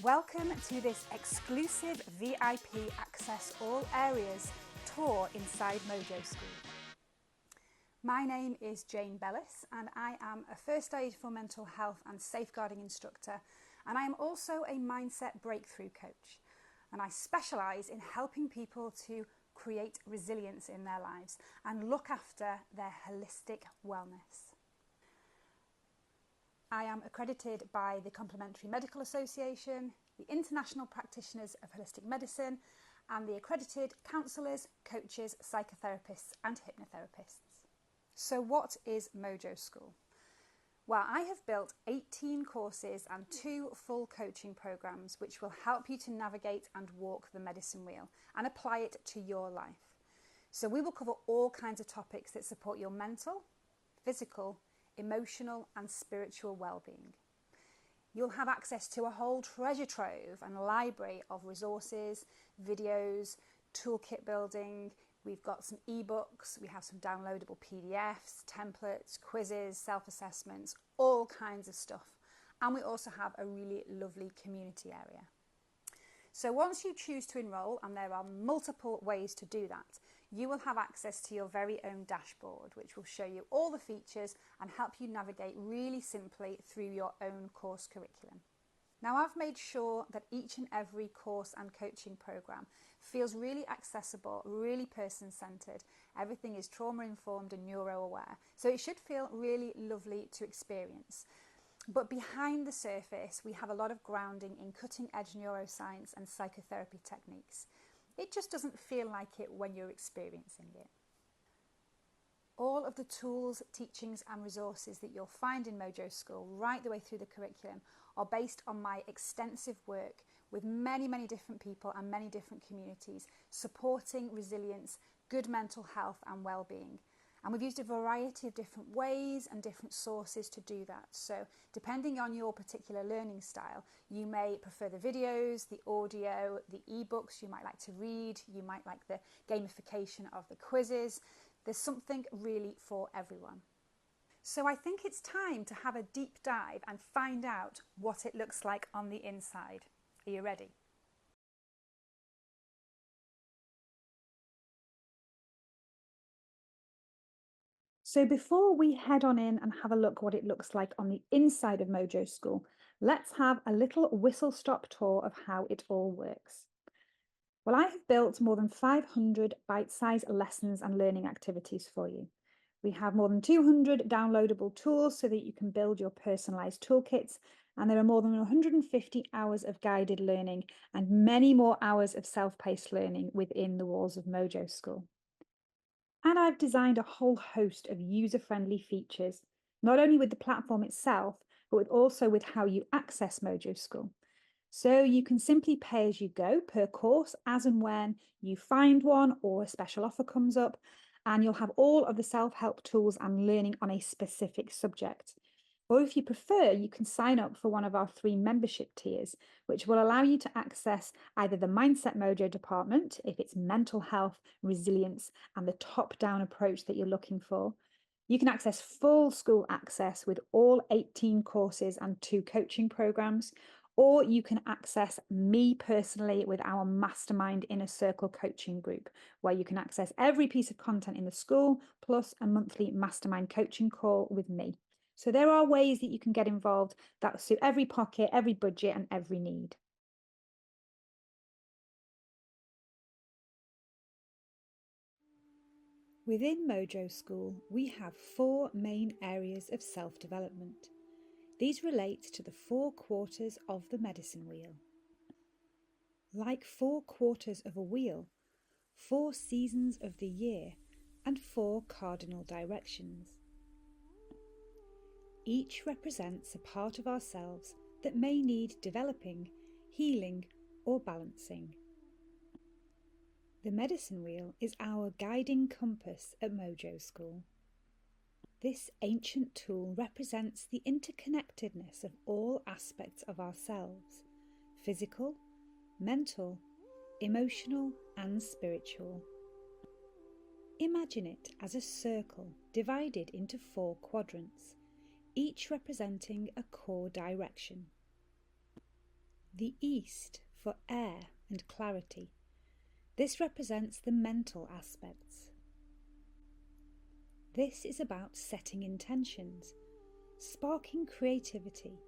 Welcome to this exclusive VIP Access All Areas tour inside Mojo School. My name is Jane Bellis and I am a First Aid for Mental Health and Safeguarding instructor, and I am also a Mindset Breakthrough Coach, and I specialise in helping people to create resilience in their lives and look after their holistic wellness. I am accredited by the Complementary Medical Association, the International Practitioners of Holistic Medicine, and the accredited counsellors, coaches, psychotherapists and hypnotherapists. So what is Mojo School? Well, I have built 18 courses and 2 full coaching programs which will help you to navigate and walk the medicine wheel and apply it to your life. So we will cover all kinds of topics that support your mental, physical, emotional and spiritual well-being. You'll have access to a whole treasure trove and library of resources, videos, toolkit building. We've got some ebooks, we have some downloadable PDFs, templates, quizzes, self-assessments, all kinds of stuff. And we also have a really lovely community area. So once you choose to enrol, and there are multiple ways to do that, you will have access to your very own dashboard, which will show you all the features and help you navigate really simply through your own course curriculum. Now, I've made sure that each and every course and coaching program feels really accessible, really person-centered. Everything is trauma-informed and neuro-aware, so it should feel really lovely to experience. But behind the surface, we have a lot of grounding in cutting-edge neuroscience and psychotherapy techniques. It just doesn't feel like it when you're experiencing it. All of the tools, teachings and resources that you'll find in Mojo School right the way through the curriculum are based on my extensive work with many different people and many different communities supporting resilience, good mental health and well-being. And we've used a variety of different ways and different sources to do that. So depending on your particular learning style, you may prefer the videos, the audio, the ebooks, you might like to read, you might like the gamification of the quizzes. There's something really for everyone. So I think it's time to have a deep dive and find out what it looks like on the inside. Are you ready? So before we head on in and have a look what it looks like on the inside of Mojo School, let's have a little whistle-stop tour of how it all works. Well, I have built more than 500 bite-sized lessons and learning activities for you. We have more than 200 downloadable tools so that you can build your personalised toolkits, and there are more than 150 hours of guided learning and many more hours of self-paced learning within the walls of Mojo School. And I've designed a whole host of user-friendly features, not only with the platform itself, but also with how you access Mojo School. So you can simply pay as you go per course as and when you find one or a special offer comes up, and you'll have all of the self-help tools and learning on a specific subject. Or if you prefer, you can sign up for one of our 3 membership tiers, which will allow you to access either the Mindset Mojo department, if it's mental health, resilience, and the top-down approach that you're looking for. You can access full school access with all 18 courses and 2 coaching programs, or you can access me personally with our Mastermind Inner Circle coaching group, where you can access every piece of content in the school, plus a monthly mastermind coaching call with me. So there are ways that you can get involved that suit every pocket, every budget and every need. Within Mojo School, we have 4 main areas of self-development. These relate to the 4 quarters of the medicine wheel. Like 4 quarters of a wheel, 4 seasons of the year, and 4 cardinal directions. Each represents a part of ourselves that may need developing, healing, or balancing. The medicine wheel is our guiding compass at Mojo School. This ancient tool represents the interconnectedness of all aspects of ourselves: physical, mental, emotional, and spiritual. Imagine it as a circle divided into 4 quadrants, each representing a core direction. The East for air and clarity. This represents the mental aspects. This is about setting intentions, sparking creativity,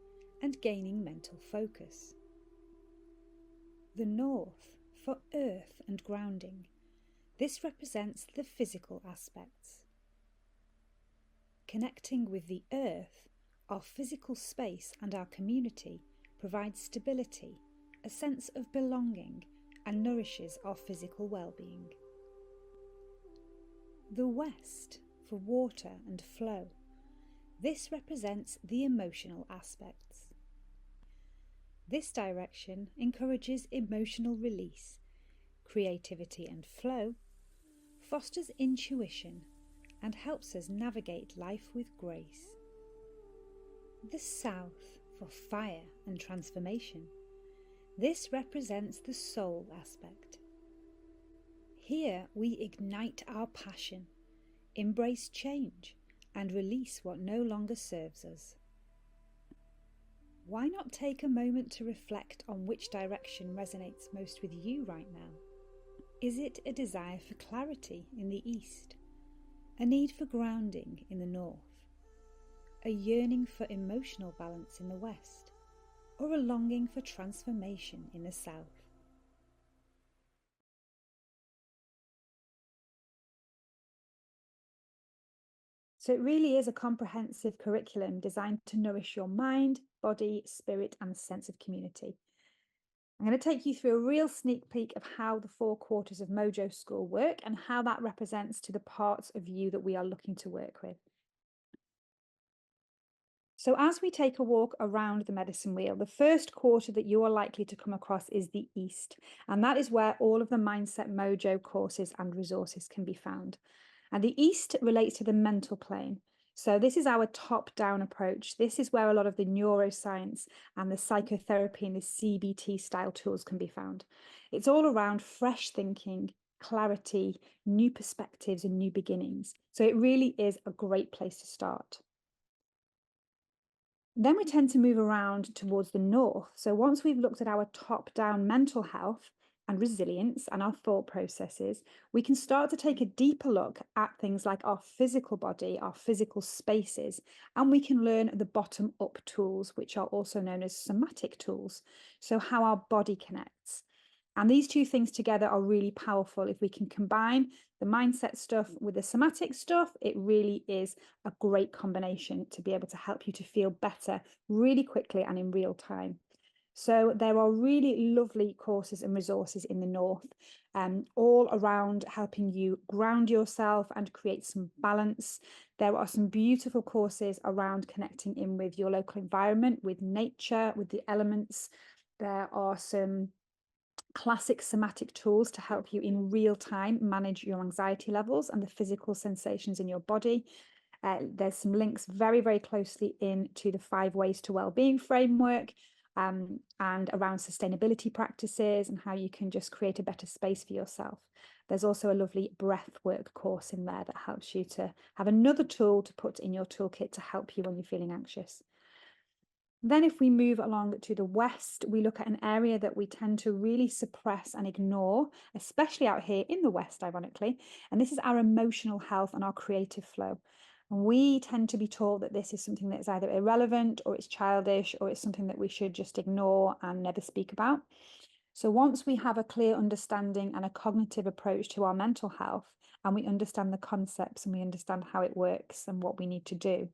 and gaining mental focus. The North for earth and grounding. This represents the physical aspects. Connecting with the earth, our physical space and our community provides stability, a sense of belonging, and nourishes our physical well-being. The West for water and flow. This represents the emotional aspects. This direction encourages emotional release, creativity and flow, fosters intuition, and helps us navigate life with grace. The South for fire and transformation. This represents the soul aspect. Here we ignite our passion, embrace change, and release what no longer serves us. Why not take a moment to reflect on which direction resonates most with you right now? Is it a desire for clarity in the East? A need for grounding in the North? A yearning for emotional balance in the West? Or a longing for transformation in the South? So it really is a comprehensive curriculum designed to nourish your mind, body, spirit, and sense of community. I'm going to take you through a real sneak peek of how the 4 quarters of Mojo School work and how that represents to the parts of you that we are looking to work with. So as we take a walk around the medicine wheel, the first quarter that you are likely to come across is the East, and that is where all of the Mindset Mojo courses and resources can be found. And the East relates to the mental plane. So this is our top-down approach. This is where a lot of the neuroscience and the psychotherapy and the CBT style tools can be found. It's all around fresh thinking, clarity, new perspectives, and new beginnings. So it really is a great place to start. Then we tend to move around towards the north. So once we've looked at our top-down mental health and resilience and our thought processes, we can start to take a deeper look at things like our physical body, our physical spaces, and we can learn the bottom-up tools, which are also known as somatic tools. So how our body connects. And these two things together are really powerful. If we can combine the mindset stuff with the somatic stuff, it really is a great combination to be able to help you to feel better really quickly and in real time. So there are really lovely courses and resources in the north, all around helping you ground yourself and create some balance. There are some beautiful courses around connecting in with your local environment, with nature, with the elements. There are some classic somatic tools to help you in real time manage your anxiety levels and the physical sensations in your body. There's some links very, very closely into the 5 Ways to Wellbeing framework, and around sustainability practices and how you can just create a better space for yourself. There's also a lovely breath work course in there that helps you to have another tool to put in your toolkit to help you when you're feeling anxious. Then if we move along to the west, we look at an area that we tend to really suppress and ignore, especially out here in the west, ironically, and this is our emotional health and our creative flow. And we tend to be taught that this is something that is either irrelevant or it's childish or it's something that we should just ignore and never speak about. So once we have a clear understanding and a cognitive approach to our mental health, and we understand the concepts and we understand how it works and what we need to do,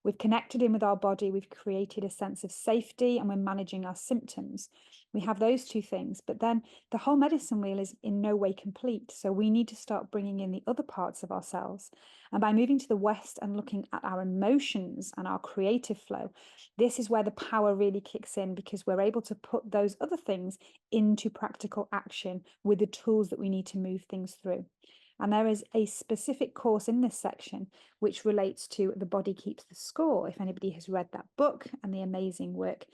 we've connected in with our body, we've created a sense of safety, and we're managing our symptoms. We have those 2 things, but then the whole medicine wheel is in no way complete. So we need to start bringing in the other parts of ourselves. And by moving to the west and looking at our emotions and our creative flow, this is where the power really kicks in, because we're able to put those other things into practical action with the tools that we need to move things through. And there is a specific course in this section which relates to The Body Keeps the Score, if anybody has read that book and the amazing work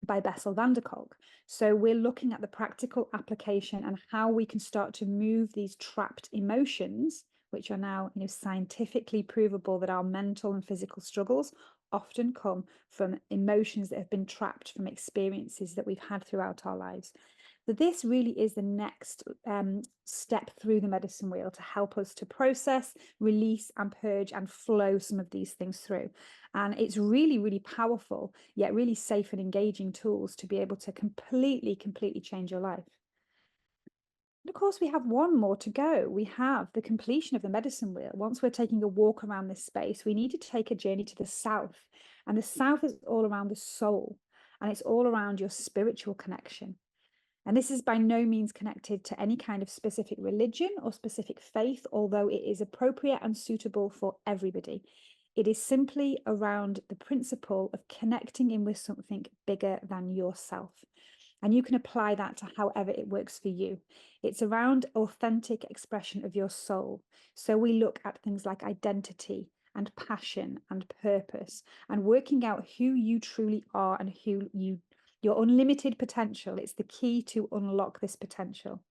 by Bessel van der Kolk. So we're looking at the practical application and how we can start to move these trapped emotions, which are now scientifically provable that our mental and physical struggles often come from emotions that have been trapped from experiences that we've had throughout our lives. So this really is the next step through the medicine wheel to help us to process, release, and purge and flow some of these things through. And it's really, really powerful, yet really safe and engaging tools to be able to completely, completely change your life. And of course, we have one more to go. We have the completion of the medicine wheel. Once we're taking a walk around this space, we need to take a journey to the south. And the south is all around the soul, and it's all around your spiritual connection. And this is by no means connected to any kind of specific religion or specific faith, although it is appropriate and suitable for everybody. It is simply around the principle of connecting in with something bigger than yourself. And you can apply that to however it works for you. It's around authentic expression of your soul. So we look at things like identity and passion and purpose and working out who you truly are and your unlimited potential. It's the key to unlock this potential.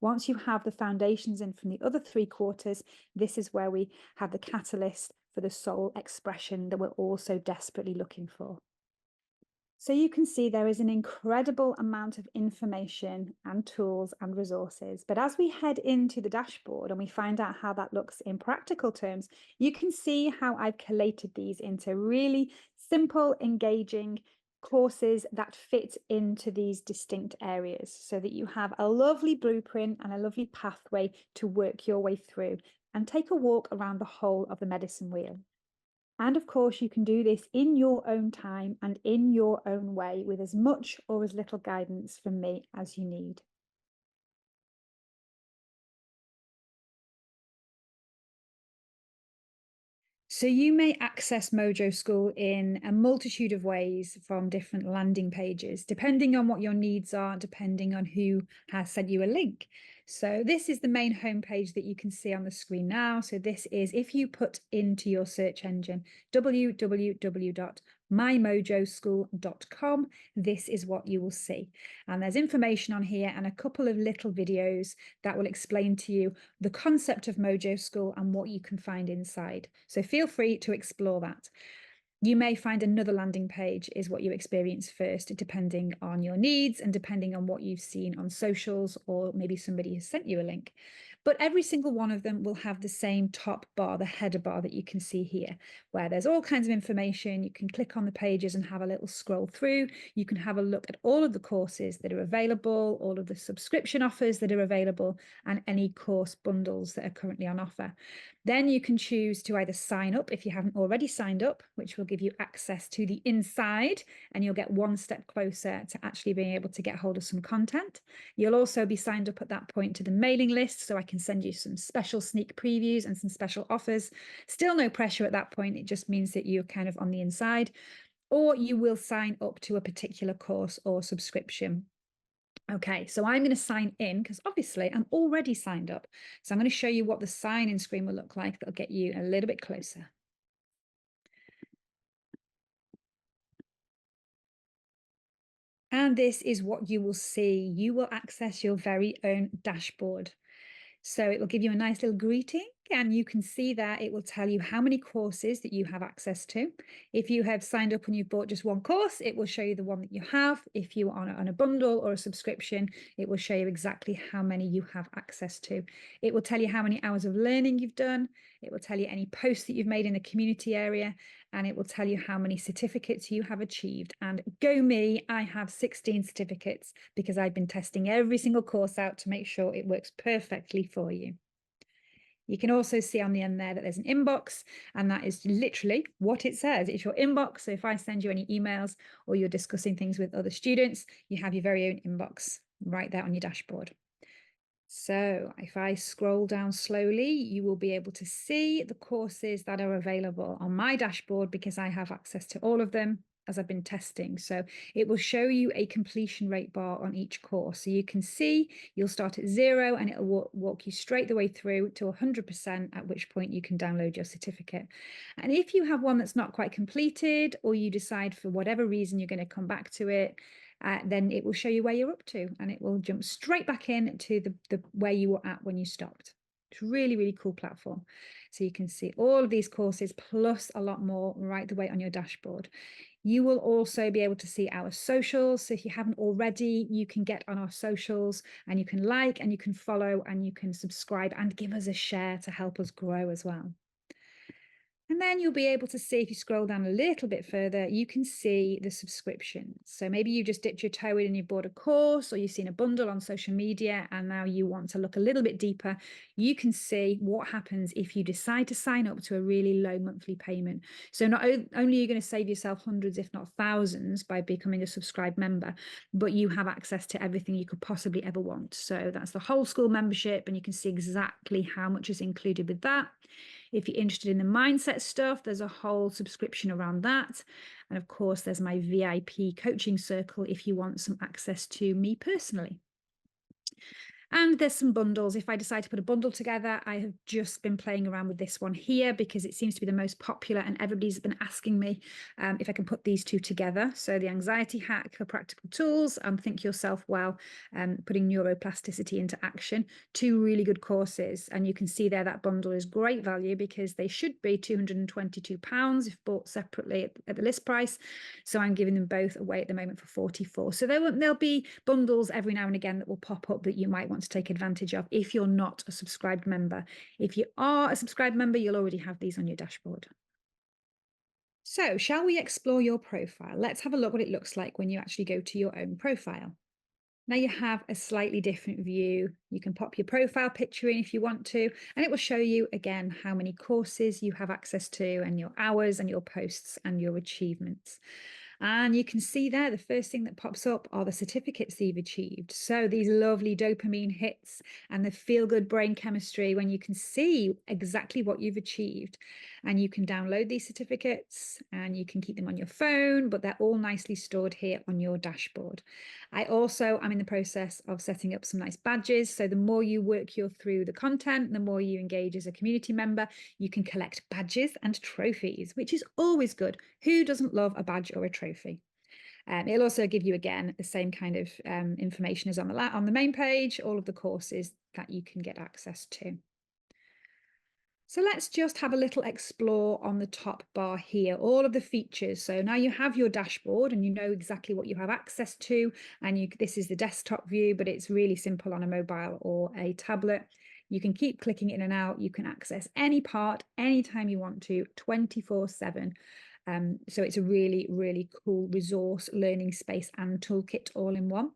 Once you have the foundations in from the other 3 quarters, this is where we have the catalyst for the soul expression that we're also desperately looking for. So you can see there is an incredible amount of information and tools and resources. But as we head into the dashboard and we find out how that looks in practical terms, you can see how I've collated these into really simple, engaging courses that fit into these distinct areas so that you have a lovely blueprint and a lovely pathway to work your way through and take a walk around the whole of the medicine wheel. And of course, you can do this in your own time and in your own way with as much or as little guidance from me as you need. So you may access Mojo School in a multitude of ways from different landing pages, depending on what your needs are, depending on who has sent you a link. So this is the main homepage that you can see on the screen now. So this is, if you put into your search engine www.mymojoschool.com, this is what you will see. And there's information on here and a couple of little videos that will explain to you the concept of Mojo School and what you can find inside. So feel free to explore that. You may find another landing page is what you experience first, depending on your needs and depending on what you've seen on socials, or maybe somebody has sent you a link. But every single one of them will have the same top bar, the header bar that you can see here, where there's all kinds of information. You can click on the pages and have a little scroll through. You can have a look at all of the courses that are available, all of the subscription offers that are available, and any course bundles that are currently on offer. Then you can choose to either sign up if you haven't already signed up, which will give you access to the inside, and you'll get one step closer to actually being able to get hold of some content. You'll also be signed up at that point to the mailing list, so I can send you some special sneak previews and some special offers. Still no pressure at that point. It just means that you're kind of on the inside, or you will sign up to a particular course or subscription. Okay, so I'm going to sign in because obviously I'm already signed up. So I'm going to show you what the sign-in screen will look like. That'll get you a little bit closer. And this is what you will see. You will access your very own dashboard. So it will give you a nice little greeting, and you can see that it will tell you how many courses that you have access to. If you have signed up and you've bought just one course, it will show you the one that you have. If you are on a bundle or a subscription, it will show you exactly how many you have access to. It will tell you how many hours of learning you've done. It will tell you any posts that you've made in the community area, and it will tell you how many certificates you have achieved. And go me, I have 16 certificates because I've been testing every single course out to make sure it works perfectly for you. You can also see on the end there that there's an inbox, and that is literally what it says. It's your inbox. So if I send you any emails or you're discussing things with other students, you have your very own inbox right there on your dashboard. So if I scroll down slowly, you will be able to see the courses that are available on my dashboard because I have access to all of them as I've been testing. So it will show you a completion rate bar on each course. So you can see you'll start at 0 and it'll walk you straight the way through to 100%, at which point you can download your certificate. And if you have one that's not quite completed, or you decide for whatever reason you're going to come back to it, then it will show you where you're up to, and it will jump straight back in to the where you were at when you stopped. It's a really, really cool platform. So you can see all of these courses plus a lot more right the way on your dashboard. You will also be able to see our socials. So if you haven't already, you can get on our socials and you can like and you can follow and you can subscribe and give us a share to help us grow as well. And then you'll be able to see, if you scroll down a little bit further, you can see the subscriptions. So maybe you just dipped your toe in and you bought a course, or you've seen a bundle on social media and now you want to look a little bit deeper. You can see what happens if you decide to sign up to a really low monthly payment. So not only are you going to save yourself hundreds, if not thousands, by becoming a subscribed member, but you have access to everything you could possibly ever want. So that's the whole school membership, and you can see exactly how much is included with that. If you're interested in the mindset stuff, there's a whole subscription around that. And of course, there's my VIP coaching circle if you want some access to me personally. And there's some bundles. If I decide to put a bundle together, I have just been playing around with this one here because it seems to be the most popular, and everybody's been asking me if I can put these two together. So the anxiety hack for practical tools and think yourself well, putting neuroplasticity into action. Two really good courses. And you can see there that bundle is great value because they should be £222 if bought separately at the list price. So I'm giving them both away at the moment for £44. So there'll be bundles every now and again that will pop up that you might want to take advantage of if you're not a subscribed member. If you are a subscribed member, you'll already have these on your dashboard. So shall we explore your profile? Let's have a look what it looks like when you actually go to your own profile. Now you have a slightly different view. You can pop your profile picture in if you want to, and it will show you again how many courses you have access to and your hours and your posts and your achievements. And you can see there, the first thing that pops up are the certificates that you've achieved. So these lovely dopamine hits and the feel-good brain chemistry when you can see exactly what you've achieved. And you can download these certificates and you can keep them on your phone, but they're all nicely stored here on your dashboard. I'm in the process of setting up some nice badges. So the more you work through the content, the more you engage as a community member, you can collect badges and trophies, which is always good. Who doesn't love a badge or a trophy? It'll also give you, again, the same kind of information as on the main page, all of the courses that you can get access to. So let's just have a little explore on the top bar here, all of the features. So now you have your dashboard and you know exactly what you have access to. And this is the desktop view, but it's really simple on a mobile or a tablet. You can keep clicking in and out. You can access any part anytime you want to, 24/7. So it's a really, really cool resource, learning space and toolkit all in one.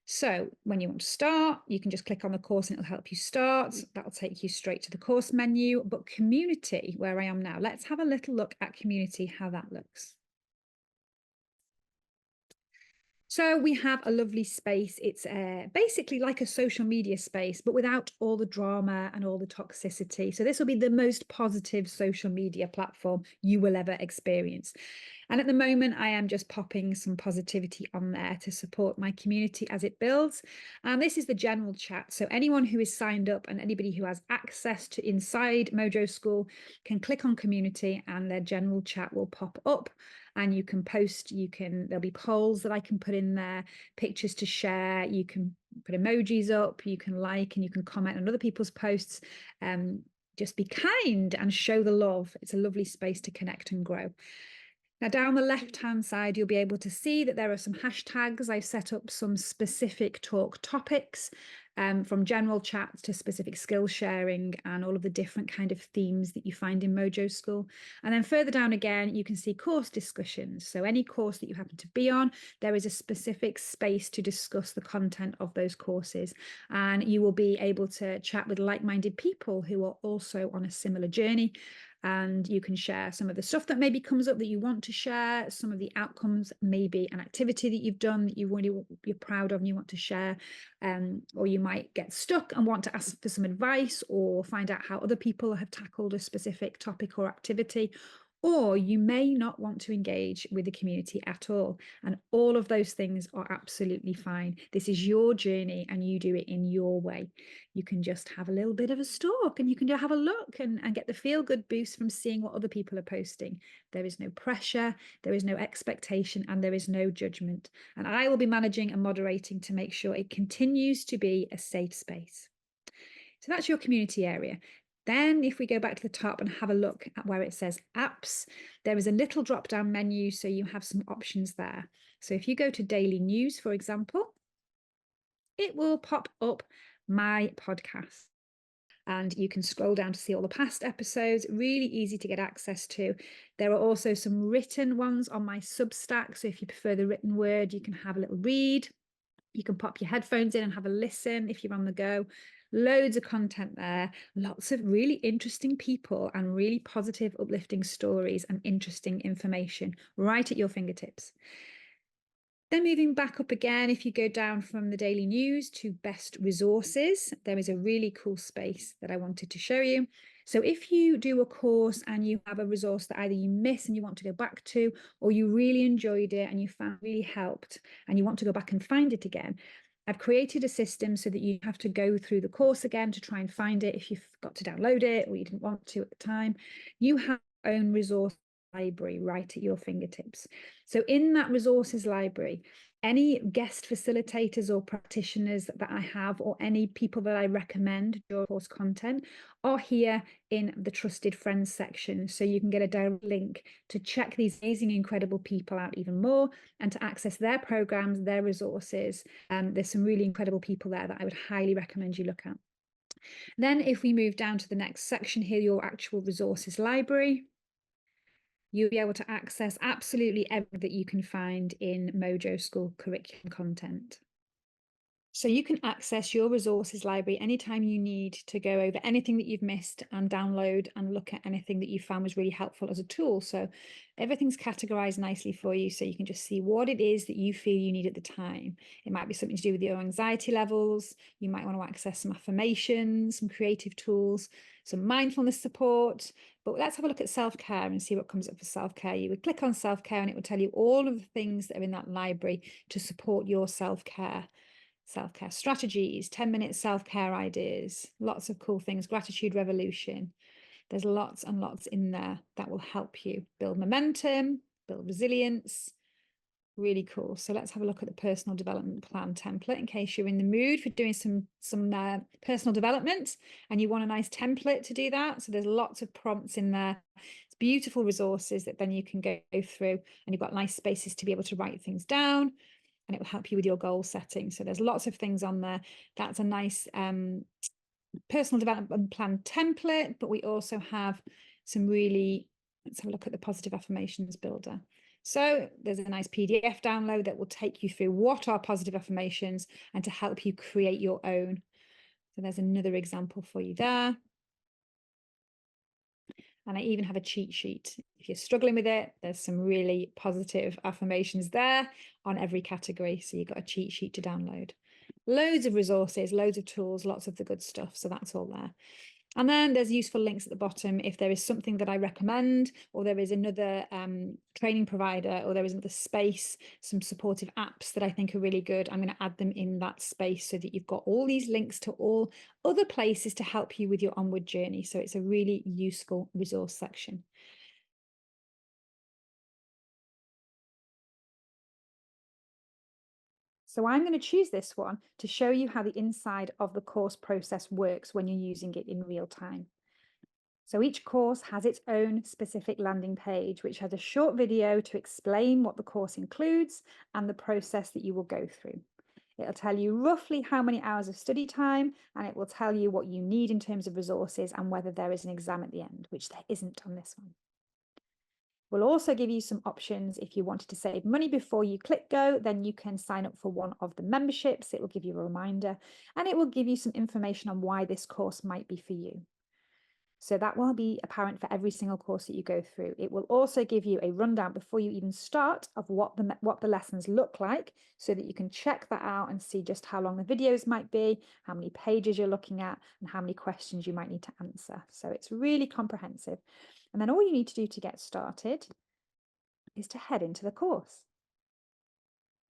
So when you want to start, you can just click on the course and it'll help you start. That'll take you straight to the course menu. But community, where I am now, let's have a little look at community, how that looks. So we have a lovely space. It's basically like a social media space, but without all the drama and all the toxicity. So this will be the most positive social media platform you will ever experience. And at the moment, I am just popping some positivity on there to support my community as it builds. And this is the general chat. So anyone who is signed up and anybody who has access to inside Mojo School can click on community and their general chat will pop up. And you can post, there'll be polls that I can put in there, pictures to share, you can put emojis up, you can like and you can comment on other people's posts. Just be kind and show the love. It's a lovely space to connect and grow. Now, down the left-hand side, you'll be able to see that there are some hashtags. I've set up some specific talk topics, from general chats to specific skill sharing and all of the different kind of themes that you find in Mojo School. And then further down again, you can see course discussions. So any course that you happen to be on, there is a specific space to discuss the content of those courses. And you will be able to chat with like-minded people who are also on a similar journey. And you can share some of the stuff that maybe comes up that you want to share, some of the outcomes, maybe an activity that you've done that you're proud of and you want to share, or you might get stuck and want to ask for some advice or find out how other people have tackled a specific topic or activity. Or you may not want to engage with the community at all. And all of those things are absolutely fine. This is your journey and you do it in your way. You can just have a little bit of a stalk and you can have a look and get the feel-good boost from seeing what other people are posting. There is no pressure, there is no expectation, and there is no judgment. And I will be managing and moderating to make sure it continues to be a safe space. So that's your community area. Then if we go back to the top and have a look at where it says apps, there is a little drop down menu, so you have some options there. So if you go to daily news, for example, it will pop up my podcast. And you can scroll down to see all the past episodes, really easy to get access to. There are also some written ones on my Substack. So if you prefer the written word, you can have a little read. You can pop your headphones in and have a listen if you're on the go. Loads of content there, lots of really interesting people and really positive, uplifting stories and interesting information right at your fingertips. Then moving back up again, if you go down from the daily news to best resources, there is a really cool space that I wanted to show you. So if you do a course and you have a resource that either you miss and you want to go back to, or you really enjoyed it and you found it really helped and you want to go back and find it again, I've created a system so that you have to go through the course again to try and find it if you forgot to download it or you didn't want to at the time. You have your own resource library right at your fingertips. So in that resources library, any guest facilitators or practitioners that I have, or any people that I recommend your course content, are here in the trusted friends section. So you can get a direct link to check these amazing, incredible people out even more and to access their programs, their resources. There's some really incredible people there that I would highly recommend you look at. Then if we move down to the next section here, your actual resources library, you'll be able to access absolutely everything that you can find in Mojo School curriculum content. So you can access your resources library anytime you need to go over anything that you've missed and download and look at anything that you found was really helpful as a tool. So everything's categorized nicely for you, so you can just see what it is that you feel you need at the time. It might be something to do with your anxiety levels. You might want to access some affirmations, some creative tools, some mindfulness support. But let's have a look at self-care and see what comes up for self-care. You would click on self-care and it will tell you all of the things that are in that library to support your self-care. Self-care strategies, 10-minute self-care ideas, lots of cool things, gratitude revolution. There's lots and lots in there that will help you build momentum, build resilience. Really cool. So let's have a look at the personal development plan template in case you're in the mood for doing some personal development and you want a nice template to do that. So there's lots of prompts in there. It's beautiful resources that then you can go through, and you've got nice spaces to be able to write things down, and it will help you with your goal setting. So there's lots of things on there. That's a nice personal development plan template, but we also have some really, let's have a look at the positive affirmations builder. So there's a nice PDF download that will take you through what are positive affirmations and to help you create your own. So there's another example for you there. And I even have a cheat sheet. If you're struggling with it, there's some really positive affirmations there on every category. So you've got a cheat sheet to download. Loads of resources, loads of tools, lots of the good stuff. So that's all there. And then there's useful links at the bottom if there is something that I recommend, or there is another training provider, or there is another space, some supportive apps that I think are really good. I'm going to add them in that space so that you've got all these links to all other places to help you with your onward journey. So it's a really useful resource section. So I'm going to choose this one to show you how the inside of the course process works when you're using it in real time. So each course has its own specific landing page, which has a short video to explain what the course includes and the process that you will go through. It'll tell you roughly how many hours of study time, and it will tell you what you need in terms of resources and whether there is an exam at the end, which there isn't on this one. We'll also give you some options. If you wanted to save money before you click go, then you can sign up for one of the memberships. It will give you a reminder, and it will give you some information on why this course might be for you. So that will be apparent for every single course that you go through. It will also give you a rundown before you even start of what the lessons look like, so that you can check that out and see just how long the videos might be, how many pages you're looking at, and how many questions you might need to answer. So it's really comprehensive. And then all you need to do to get started is to head into the course.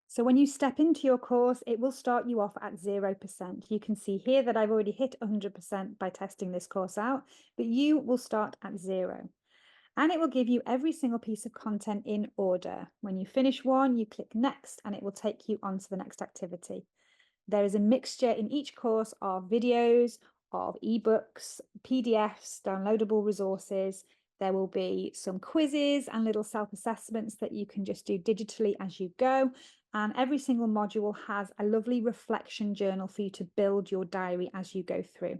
So when you step into your course, it will start you off at 0%. You can see here that I've already hit 100% by testing this course out, but you will start at 0. And it will give you every single piece of content in order. When you finish one, you click next, and it will take you on to the next activity. There is a mixture in each course of videos, of ebooks, PDFs, downloadable resources. There will be some quizzes and little self-assessments that you can just do digitally as you go. And every single module has a lovely reflection journal for you to build your diary as you go through.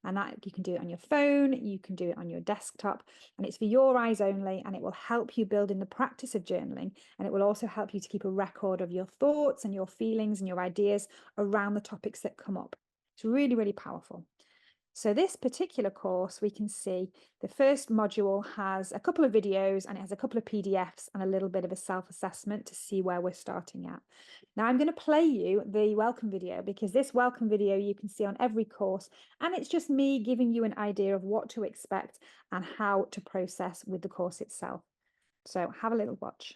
And that you can do it on your phone, you can do it on your desktop, and it's for your eyes only, and it will help you build in the practice of journaling, and it will also help you to keep a record of your thoughts and your feelings and your ideas around the topics that come up. It's really, really powerful. So this particular course, we can see the first module has a couple of videos and it has a couple of PDFs and a little bit of a self-assessment to see where we're starting at. Now I'm going to play you the welcome video, because this welcome video you can see on every course, and it's just me giving you an idea of what to expect and how to process with the course itself. So have a little watch.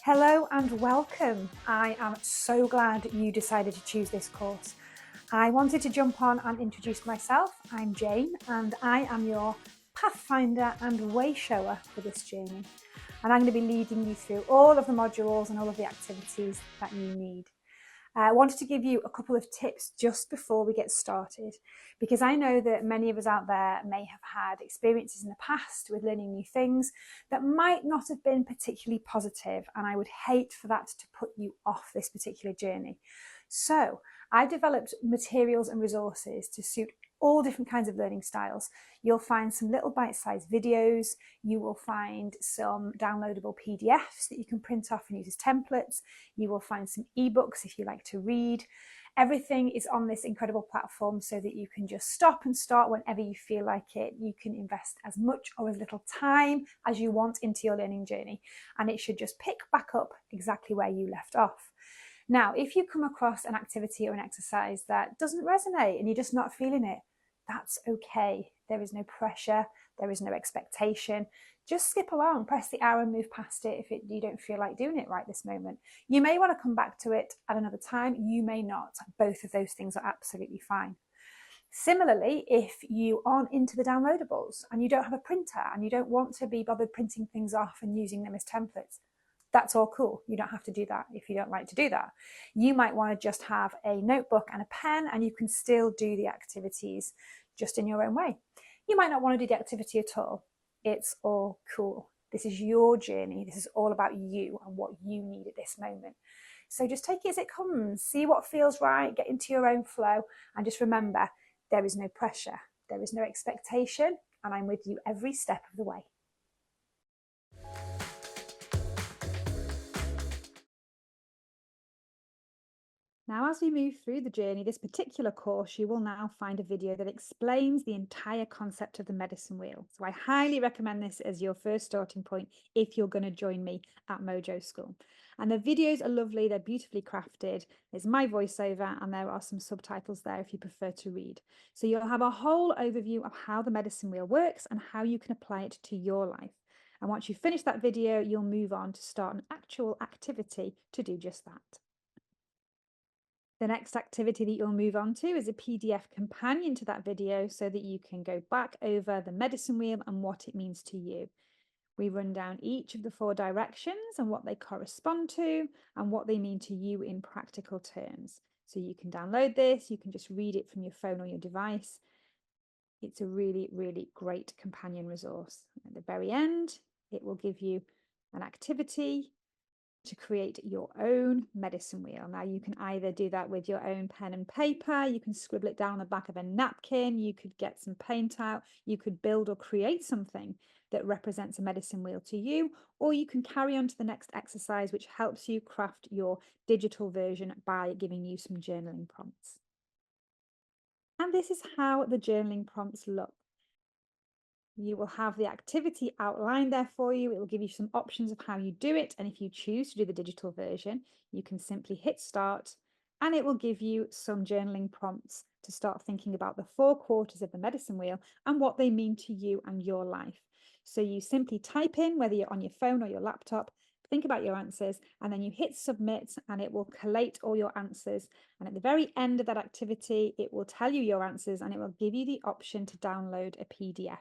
Hello and welcome. I am so glad you decided to choose this course. I wanted to jump on and introduce myself. I'm Jane and I am your pathfinder and way shower for this journey. And I'm going to be leading you through all of the modules and all of the activities that you need. I wanted to give you a couple of tips just before we get started, because I know that many of us out there may have had experiences in the past with learning new things that might not have been particularly positive, and I would hate for that to put you off this particular journey. So I developed materials and resources to suit all different kinds of learning styles. You'll find some little bite-sized videos, you will find some downloadable PDFs that you can print off and use as templates, you will find some ebooks if you like to read. Everything is on this incredible platform so that you can just stop and start whenever you feel like it. You can invest as much or as little time as you want into your learning journey, and it should just pick back up exactly where you left off. Now, if you come across an activity or an exercise that doesn't resonate and you're just not feeling it, that's okay. There is no pressure, there is no expectation. Just skip along, press the arrow and move past it if you don't feel like doing it right this moment. You may want to come back to it at another time, you may not. Both of those things are absolutely fine. Similarly, if you aren't into the downloadables and you don't have a printer and you don't want to be bothered printing things off and using them as templates, that's all cool. You don't have to do that if you don't like to do that. You might want to just have a notebook and a pen, and you can still do the activities just in your own way. You might not want to do the activity at all. It's all cool. This is your journey. This is all about you and what you need at this moment. So just take it as it comes. See what feels right, get into your own flow, and just remember, there is no pressure. There is no expectation, and I'm with you every step of the way. Now, as we move through the journey, this particular course, you will now find a video that explains the entire concept of the medicine wheel. So I highly recommend this as your first starting point if you're going to join me at Mojo School. And the videos are lovely, they're beautifully crafted. There's my voiceover and there are some subtitles there if you prefer to read. So you'll have a whole overview of how the medicine wheel works and how you can apply it to your life. And once you finish that video, you'll move on to start an actual activity to do just that. The next activity that you'll move on to is a PDF companion to that video so that you can go back over the medicine wheel and what it means to you. We run down each of the 4 directions and what they correspond to and what they mean to you in practical terms. So you can download this, you can just read it from your phone or your device. It's a really, really great companion resource. At the very end, it will give you an activity to create your own medicine wheel. Now you can either do that with your own pen and paper, you can scribble it down on the back of a napkin, you could get some paint out, you could build or create something that represents a medicine wheel to you, or you can carry on to the next exercise which helps you craft your digital version by giving you some journaling prompts. And this is how the journaling prompts look. You will have the activity outlined there for you. It will give you some options of how you do it. And if you choose to do the digital version, you can simply hit start and it will give you some journaling prompts to start thinking about the 4 quarters of the medicine wheel and what they mean to you and your life. So you simply type in, whether you're on your phone or your laptop, think about your answers, and then you hit submit and it will collate all your answers. And at the very end of that activity, it will tell you your answers and it will give you the option to download a PDF.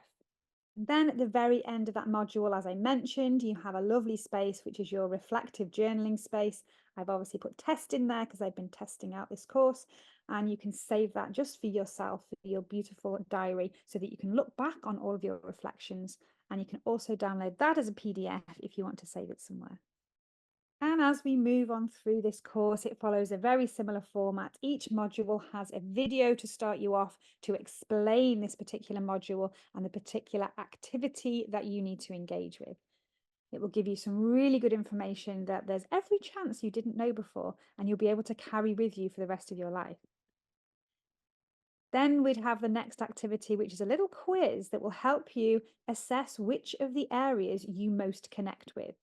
And then at the very end of that module, as I mentioned, you have a lovely space, which is your reflective journaling space. I've obviously put test in there because I've been testing out this course, and you can save that just for yourself, for your beautiful diary, so that you can look back on all of your reflections. And you can also download that as a PDF if you want to save it somewhere. And as we move on through this course, it follows a very similar format. Each module has a video to start you off to explain this particular module and the particular activity that you need to engage with. It will give you some really good information that there's every chance you didn't know before, and you'll be able to carry with you for the rest of your life. Then we'd have the next activity, which is a little quiz that will help you assess which of the areas you most connect with.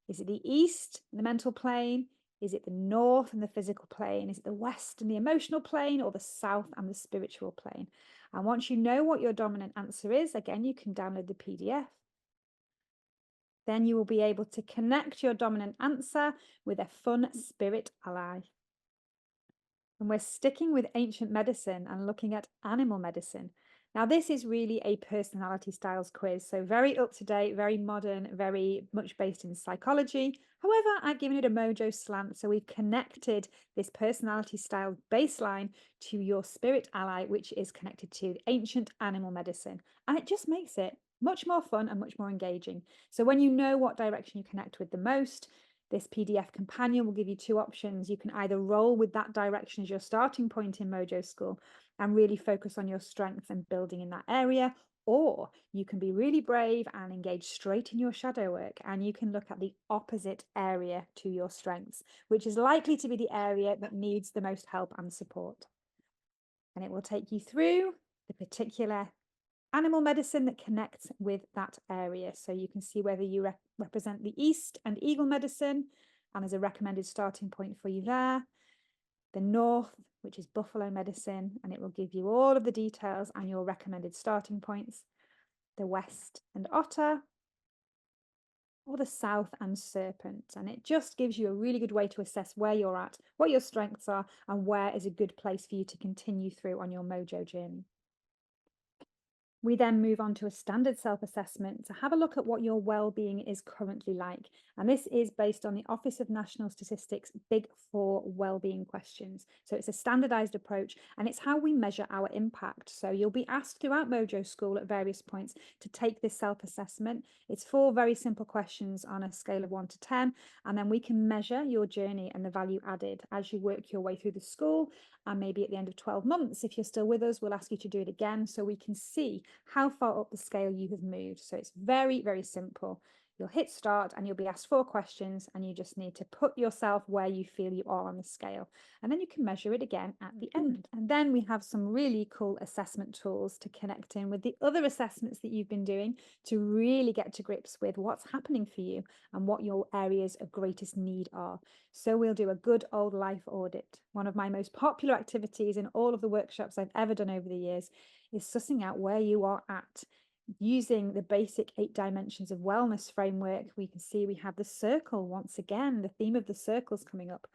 Is it the east, the mental plane? Is it the north and the physical plane? Is it the west and the emotional plane, or the south and the spiritual plane? And once you know what your dominant answer is, again, you can download the PDF. Then you will be able to connect your dominant answer with a fun spirit ally. And we're sticking with ancient medicine and looking at animal medicine. Now, this is really a personality styles quiz, so very up to date, very modern, very much based in psychology. However, I've given it a Mojo slant, so we've connected this personality style baseline to your spirit ally, which is connected to ancient animal medicine. And it just makes it much more fun and much more engaging. So when you know what direction you connect with the most, this PDF companion will give you two options. You can either roll with that direction as your starting point in Mojo School and really focus on your strengths and building in that area, or you can be really brave and engage straight in your shadow work, and you can look at the opposite area to your strengths, which is likely to be the area that needs the most help and support. And it will take you through the particular animal medicine that connects with that area. So you can see whether you represent the East and Eagle medicine, and there's a recommended starting point for you there. The North, which is buffalo medicine, and it will give you all of the details and your recommended starting points. The West and otter, or the South and serpent. And it just gives you a really good way to assess where you're at, what your strengths are, and where is a good place for you to continue through on your Mojo journey. We then move on to a standard self-assessment to have a look at what your well-being is currently like. And this is based on the Office of National Statistics Big Four well-being questions. So it's a standardized approach, and it's how we measure our impact. So you'll be asked throughout Mojo School at various points to take this self-assessment. It's 4 very simple questions on a scale of 1 to 10, and then we can measure your journey and the value added as you work your way through the school. And maybe at the end of 12 months, if you're still with us, we'll ask you to do it again so we can see how far up the scale you have moved. So it's very, very simple. You'll hit start and you'll be asked 4 questions, and you just need to put yourself where you feel you are on the scale. And then you can measure it again at the end. And then we have some really cool assessment tools to connect in with the other assessments that you've been doing to really get to grips with what's happening for you and what your areas of greatest need are. So we'll do a good old life audit. One of my most popular activities in all of the workshops I've ever done over the years is sussing out where you are at. Using the basic 8 dimensions of wellness framework, we can see we have the circle once again. The theme of the circle is coming up,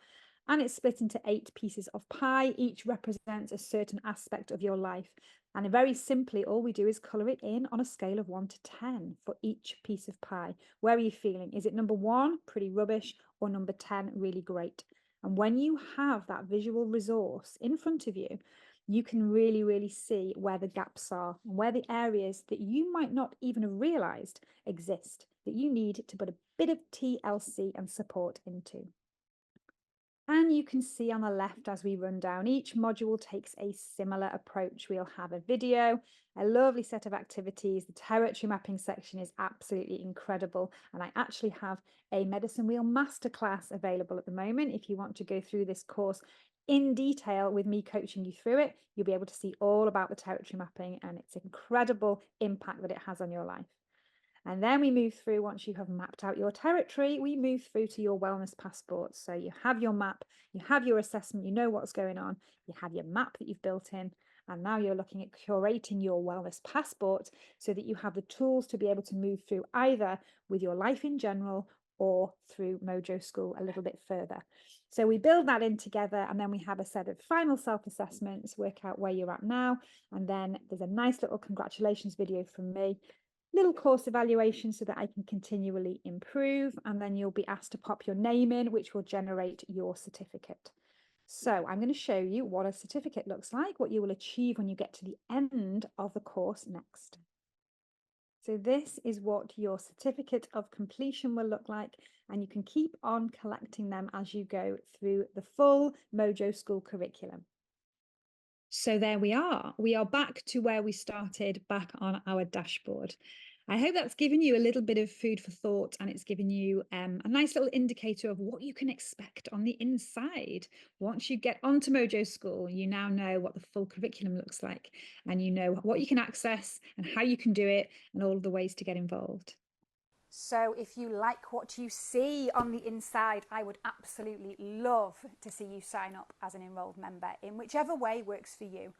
and it's split into 8 pieces of pie. Each represents a certain aspect of your life, and very simply all we do is colour it in on a scale of 1 to 10 for each piece of pie. Where are you feeling? Is it number 1, pretty rubbish, or number 10, really great? And when you have that visual resource in front of you, you can really, really see where the gaps are and where the areas that you might not even have realized exist that you need to put a bit of TLC and support into. And you can see on the left as we run down, each module takes a similar approach. We'll have a video, a lovely set of activities. The territory mapping section is absolutely incredible. And I actually have a medicine wheel masterclass available at the moment. If you want to go through this course in detail with me coaching you through it, you'll be able to see all about the territory mapping and its incredible impact that it has on your life. And then we move through, once you have mapped out your territory, we move through to your wellness passport. So you have your map, you have your assessment, you know what's going on, you have your map that you've built in, and now you're looking at curating your wellness passport so that you have the tools to be able to move through either with your life in general or through Mojo School a little bit further. So we build that in together, and then we have a set of final self-assessments, work out where you're at now, and then there's a nice little congratulations video from me little course evaluation so that I can continually improve, and then you'll be asked to pop your name in, which will generate your certificate. So I'm going to show you what a certificate looks like, what you will achieve when you get to the end of the course next. So this is what your certificate of completion will look like, and you can keep on collecting them as you go through the full Mojo School curriculum. So there we are. We are back to where we started, back on our dashboard. I hope that's given you a little bit of food for thought, and it's given you a nice little indicator of what you can expect on the inside. Once you get onto Mojo School, you now know what the full curriculum looks like, and you know what you can access and how you can do it and all of the ways to get involved. So if you like what you see on the inside, I would absolutely love to see you sign up as an enrolled member in whichever way works for you.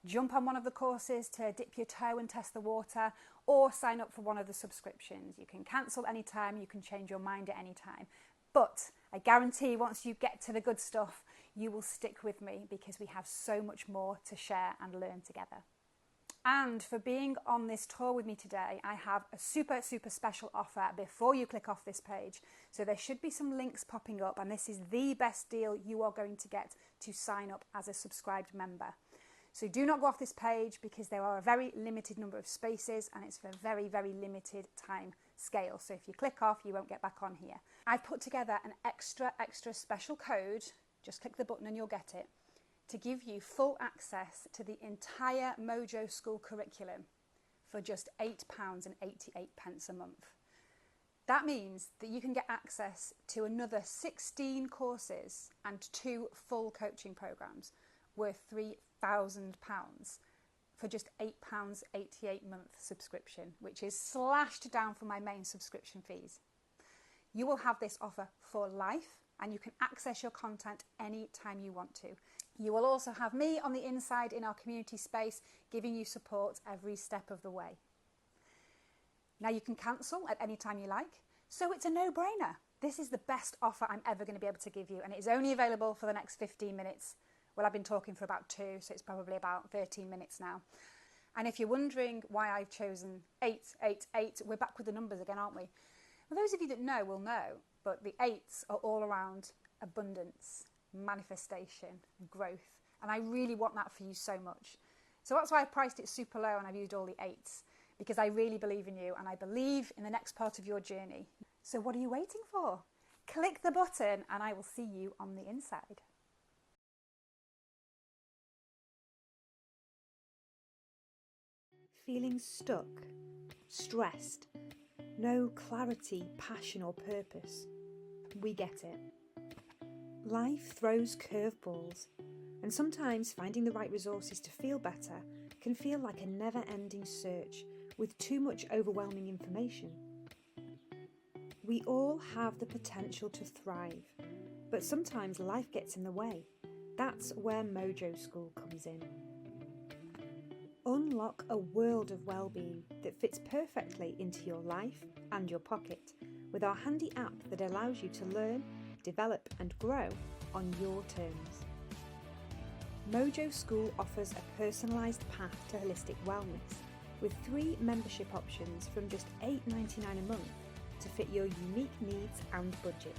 Jump on one of the courses to dip your toe and test the water, or sign up for one of the subscriptions. You can cancel anytime, you can change your mind at any time. But I guarantee once you get to the good stuff, you will stick with me because we have so much more to share and learn together. And for being on this tour with me today, I have a super special offer before you click off this page. So there should be some links popping up, and this is the best deal you are going to get to sign up as a subscribed member. So do not go off this page because there are a very limited number of spaces and it's for a very limited time scale. So if you click off, you won't get back on here. I've put together an extra special code. Just click the button and you'll get it, to give you full access to the entire Mojo School curriculum for just £8.88 a month. That means that you can get access to another 16 courses and 2 full coaching programs worth £3,000 for just £8.88 month subscription, which is slashed down from my main subscription fees. You will have this offer for life, and you can access your content any time you want to. You will also have me on the inside in our community space, giving you support every step of the way. Now you can cancel at any time you like, so it's a no-brainer. This is the best offer I'm ever going to be able to give you, and it is only available for the next 15 minutes. Well, I've been talking for about 2, so it's probably about 13 minutes now. And if you're wondering why I've chosen 888, we're back with the numbers again, aren't we? Well, those of you that know will know, but the 8s are all around abundance, manifestation, growth, and I really want that for you so much. So that's why I've priced it super low and I've used all the 8s, because I really believe in you and I believe in the next part of your journey. So what are you waiting for? Click the button and I will see you on the inside. Feeling stuck, stressed, no clarity, passion or purpose? We get it. Life throws curveballs, and sometimes finding the right resources to feel better can feel like a never-ending search with too much overwhelming information. We all have the potential to thrive, but sometimes life gets in the way. That's where Mojo School comes in. Unlock a world of well-being that fits perfectly into your life and your pocket with our handy app that allows you to learn, develop and grow on your terms. Mojo School offers a personalised path to holistic wellness with 3 membership options from just $8.99 a month to fit your unique needs and budget.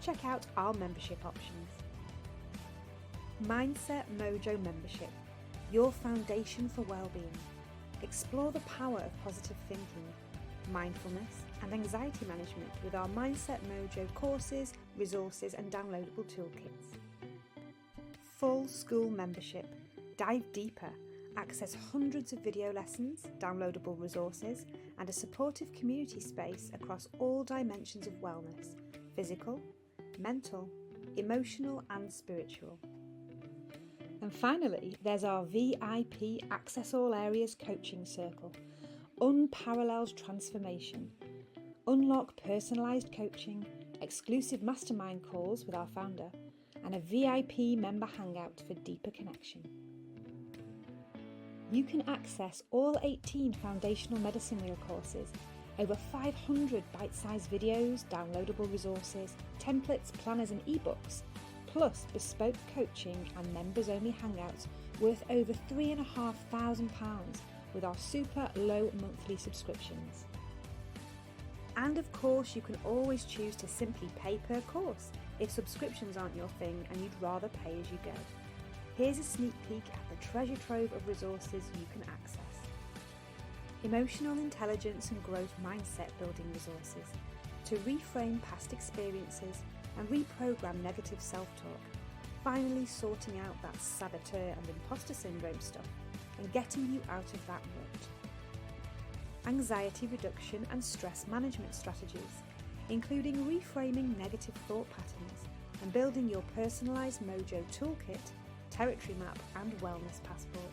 Check out our membership options. Mindset Mojo Membership, your foundation for well-being. Explore the power of positive thinking, mindfulness and anxiety management with our Mindset Mojo courses, resources and downloadable toolkits. Full school membership. Dive deeper. Access hundreds of video lessons, downloadable resources and a supportive community space across all dimensions of wellness: physical, mental, emotional and spiritual. And finally, there's our VIP Access All Areas Coaching Circle. Unparalleled transformation. Unlock personalised coaching, exclusive mastermind calls with our founder, and a VIP member hangout for deeper connection. You can access all 18 foundational medicine wheel courses, over 500 bite-sized videos, downloadable resources, templates, planners and ebooks, plus bespoke coaching and members-only hangouts worth over £3,500 with our super low monthly subscriptions. And of course, you can always choose to simply pay per course if subscriptions aren't your thing and you'd rather pay as you go. Here's a sneak peek at the treasure trove of resources you can access. Emotional intelligence and growth mindset building resources to reframe past experiences and reprogram negative self-talk, finally sorting out that saboteur and imposter syndrome stuff and getting you out of that rut. Anxiety reduction and stress management strategies, including reframing negative thought patterns and building your personalised Mojo toolkit, territory map and wellness passport.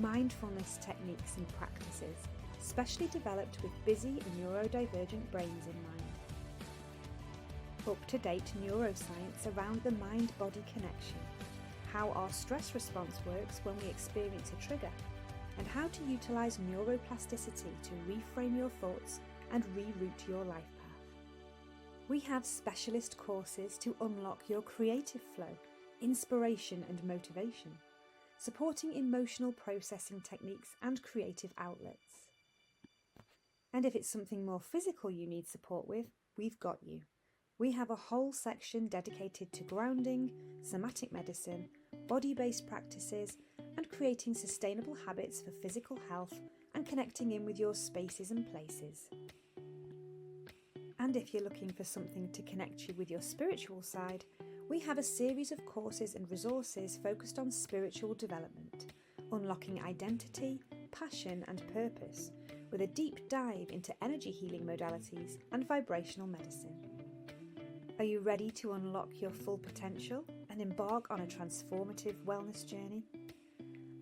Mindfulness techniques and practices, specially developed with busy and neurodivergent brains in mind. Up-to-date neuroscience around the mind-body connection, how our stress response works when we experience a trigger, and how to utilise neuroplasticity to reframe your thoughts and reroute your life path. We have specialist courses to unlock your creative flow, inspiration and motivation, supporting emotional processing techniques and creative outlets. And if it's something more physical you need support with, we've got you. We have a whole section dedicated to grounding, somatic medicine, body-based practices, and creating sustainable habits for physical health and connecting in with your spaces and places. And if you're looking for something to connect you with your spiritual side, we have a series of courses and resources focused on spiritual development, unlocking identity, passion and purpose, with a deep dive into energy healing modalities and vibrational medicine. Are you ready to unlock your full potential and embark on a transformative wellness journey?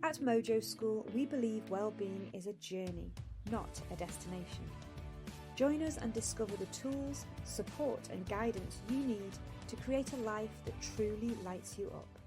At Mojo School, we believe well-being is a journey, not a destination. Join us and discover the tools, support and guidance you need to create a life that truly lights you up.